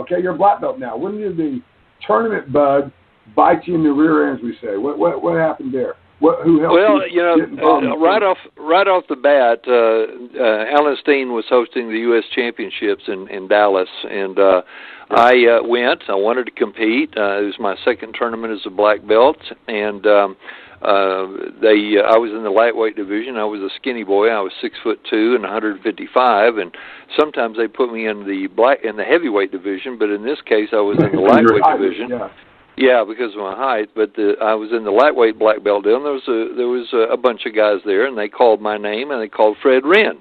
Okay, you're a black belt now. When did the tournament bug bite you in the rear end, as we say? What happened there? Who helped you? Right off the bat, Alan Steen was hosting the U.S. Championships in Dallas, and I went. I wanted to compete. It was my second tournament as a black belt, and I was in the lightweight division. I was a skinny boy. I was 6'2" and 155, and sometimes they put me in the heavyweight division, but in this case, I was in the lightweight division. Yeah, because of my height. But I was in the lightweight black belt deal, and there was a bunch of guys there, and they called my name, and they called Fred Wren.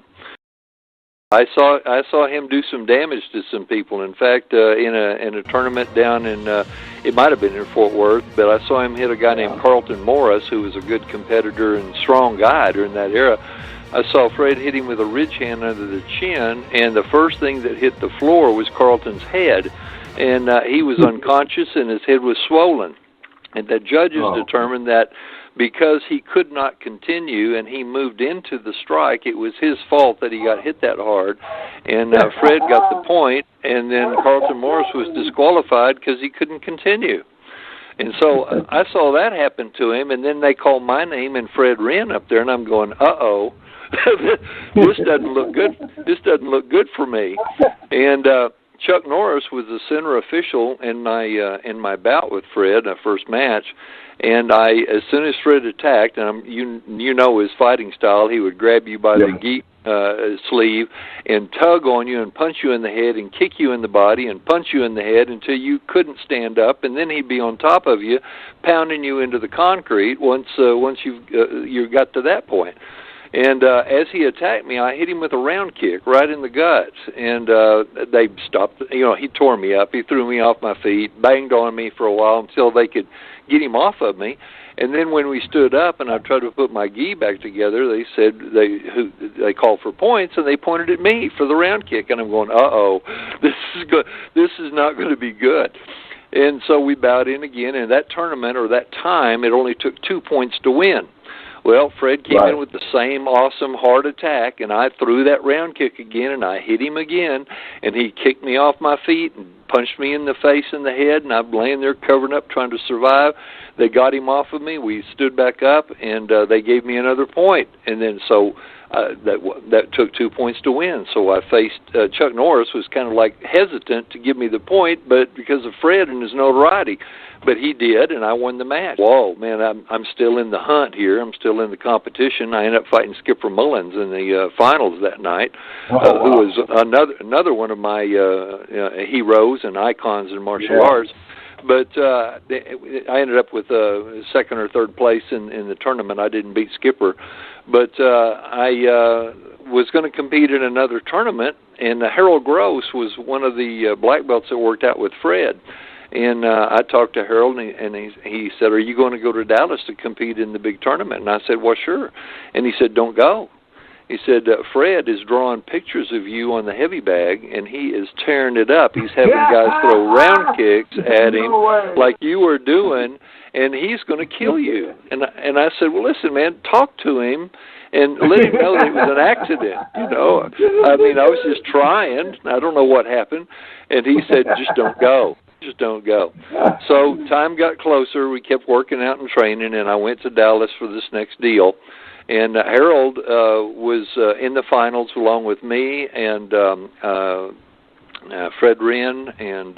I saw him do some damage to some people. In fact, in a tournament down in it might have been in Fort Worth, but I saw him hit a guy named Carlton Morris, who was a good competitor and strong guy during that era. I saw Fred hit him with a ridge hand under the chin, and the first thing that hit the floor was Carlton's head, and he was unconscious and his head was swollen. And the judges determined that because he could not continue and he moved into the strike, it was his fault that he got hit that hard. And Fred got the point, and then Carlton Morris was disqualified because he couldn't continue. And so I saw that happen to him, and then they called my name and Fred Wren up there, and I'm going, uh-oh, this doesn't look good. This doesn't look good for me. And Chuck Norris was the center official in my bout with Fred, our first match. And as soon as Fred attacked, and you know his fighting style, he would grab you by the sleeve and tug on you and punch you in the head and kick you in the body and punch you in the head until you couldn't stand up, and then he'd be on top of you, pounding you into the concrete once you got to that point. And as he attacked me, I hit him with a round kick right in the guts, and they stopped. He tore me up. He threw me off my feet, banged on me for a while until they could get him off of me. And then when we stood up and I tried to put my gi back together, they said they called for points, and they pointed at me for the round kick. And I'm going, uh-oh, this is not going to be good. And so we bowed in again. And that tournament, or that time, it only took 2 points to win. Well, Fred came in with the same awesome hard attack, and I threw that round kick again, and I hit him again, and he kicked me off my feet and punched me in the face and the head, and I'm laying there covering up trying to survive. They got him off of me. We stood back up, and they gave me another point. And then so that took 2 points to win. So I faced Chuck Norris was kind of like hesitant to give me the point, but because of Fred and his notoriety. But he did, and I won the match. Whoa, man, I'm still in the hunt here. I'm still in the competition. I ended up fighting Skipper Mullens in the finals that night, who was another one of my heroes and icons in martial arts. But I ended up with second or third place in the tournament. I didn't beat Skipper. But I was going to compete in another tournament, and Harold Gross was one of the black belts that worked out with Fred. And I talked to Harold, and he said, "Are you going to go to Dallas to compete in the big tournament?" And I said, "Well, sure." And he said, "Don't go." He said, Fred is drawing pictures of you on the heavy bag, and he is tearing it up. He's having guys throw round kicks at him like you were doing, and he's going to kill you. And I said, "Well, listen, man, talk to him and let him know that it was an accident. I mean, I was just trying. I don't know what happened." And he said, "Just don't go. Just don't go." So time got closer. We kept working out and training, and I went to Dallas for this next deal. And Harold was in the finals along with me and Fred Wren, and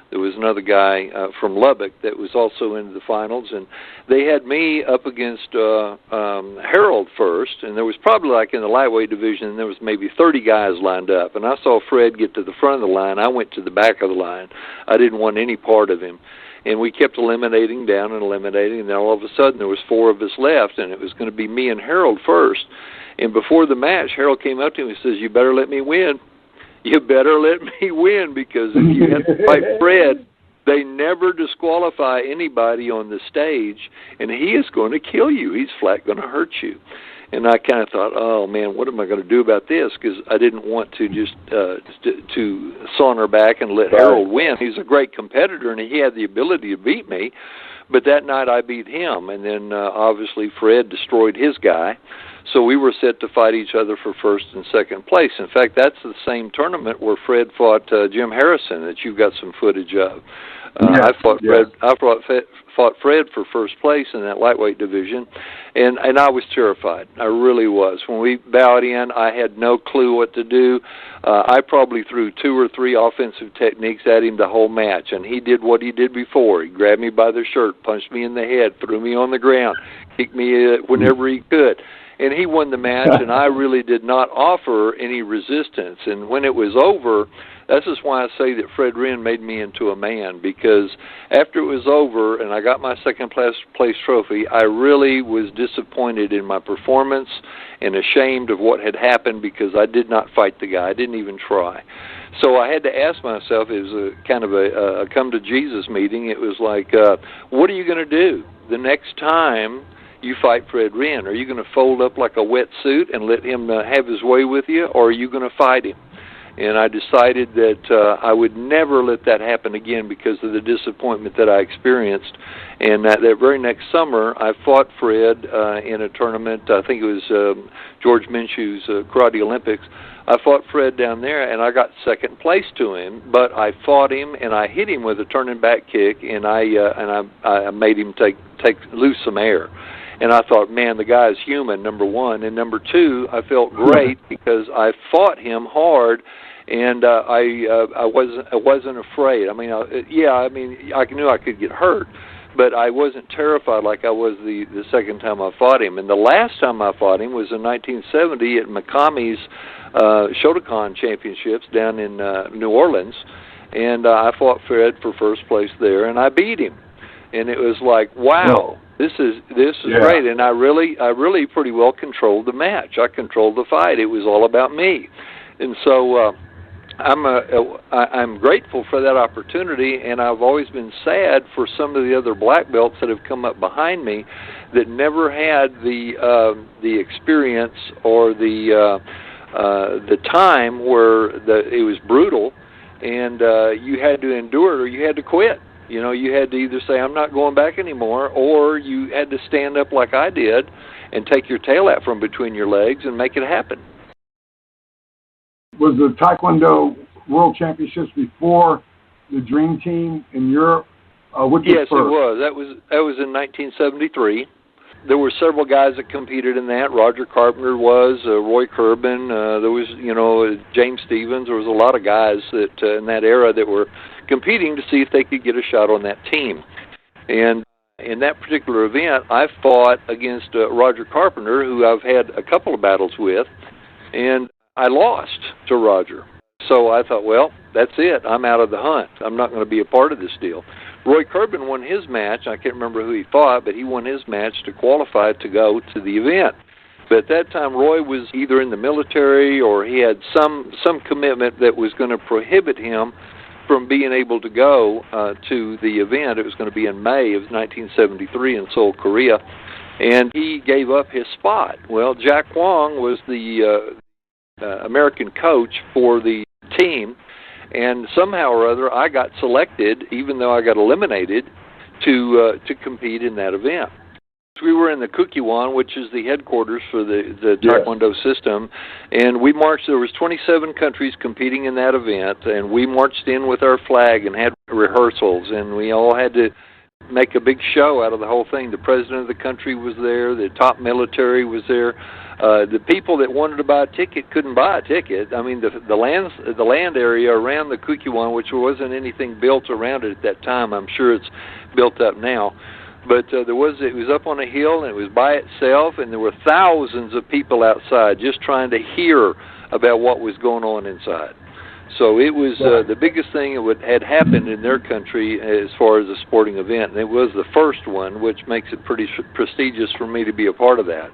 there was another guy from Lubbock that was also in the finals. And they had me up against Harold first, and there was probably, like in the lightweight division, there was maybe 30 guys lined up. And I saw Fred get to the front of the line. I went to the back of the line. I didn't want any part of him. And we kept eliminating down and eliminating, and then all of a sudden there was 4 of us left, and it was going to be me and Harold first. And before the match, Harold came up to me and says, "You better let me win. You better let me win, because if you have to fight Fred, they never disqualify anybody on the stage, and he is going to kill you. He's flat going to hurt you." And I kind of thought, oh, man, what am I going to do about this? Because I didn't want to just to saunter back and let Harold win. He's a great competitor, and he had the ability to beat me. But that night I beat him, and then obviously Fred destroyed his guy. So we were set to fight each other for first and second place. In fact, that's the same tournament where Fred fought Jim Harrison that you've got some footage of. I fought Fred for first place in that lightweight division, and I was terrified. I really was. When we bowed in, I had no clue what to do. I probably threw 2 or 3 offensive techniques at him the whole match, and he did what he did before. He grabbed me by the shirt, punched me in the head, threw me on the ground, kicked me whenever he could. And he won the match, and I really did not offer any resistance. And when it was over, that's just why I say that Fred Wren made me into a man, because after it was over and I got my second place trophy, I really was disappointed in my performance and ashamed of what had happened because I did not fight the guy. I didn't even try. So I had to ask myself, it was a kind of a come to Jesus meeting. It was like, what are you going to do the next time you fight Fred Wren? Are you going to fold up like a wetsuit and let him have his way with you, or are you going to fight him? And I decided that I would never let that happen again because of the disappointment that I experienced. And that very next summer, I fought Fred in a tournament. I think it was George Minshew's Karate Olympics. I fought Fred down there, and I got second place to him. But I fought him, and I hit him with a turning back kick, and I made him lose some air. And I thought, man, the guy's human, number one. And number two, I felt great because I fought him hard, and I wasn't afraid. I mean, I knew I could get hurt, but I wasn't terrified like I was the second time I fought him. And the last time I fought him was in 1970 at Mikami's Shotokan Championships down in New Orleans, and I fought Fred for first place there, and I beat him. And it was like, wow. This is great, and I really pretty well controlled the match. I controlled the fight. It was all about me, and so I'm grateful for that opportunity. And I've always been sad for some of the other black belts that have come up behind me that never had the experience or the time where it was brutal, and you had to endure it or you had to quit. You know, you had to either say, I'm not going back anymore, or you had to stand up like I did and take your tail out from between your legs and make it happen. Was the Taekwondo World Championships before the Dream Team in Europe? Yes, it was. That was in 1973. There were several guys that competed in that. Roger Carpenter was, Roy Kerbin. There was, James Stevens. There was a lot of guys that in that era that were competing to see if they could get a shot on that team. And in that particular event, I fought against Roger Carpenter, who I've had a couple of battles with, and I lost to Roger. So I thought, well, that's it. I'm out of the hunt. I'm not going to be a part of this deal. Roy Kerbin won his match. I can't remember who he fought, but he won his match to qualify to go to the event. But at that time, Roy was either in the military or he had some commitment that was going to prohibit him from being able to go to the event. It was going to be in May of 1973 in Seoul, Korea, and he gave up his spot. Well, Jack Wong was the American coach for the team, and somehow or other I got selected, even though I got eliminated, to compete in that event. We were in the Kukkiwon, which is the headquarters for the Taekwondo system, and we marched. There was 27 countries competing in that event, and we marched in with our flag and had rehearsals, and we all had to make a big show out of the whole thing. The president of the country was there. The top military was there. The people that wanted to buy a ticket couldn't buy a ticket. I mean, the land area around the Kukkiwon, which wasn't anything built around it at that time. I'm sure it's built up now. But it was up on a hill, and it was by itself, and there were thousands of people outside just trying to hear about what was going on inside. So it was the biggest thing that had happened in their country as far as a sporting event, and it was the first one, which makes it pretty prestigious for me to be a part of that.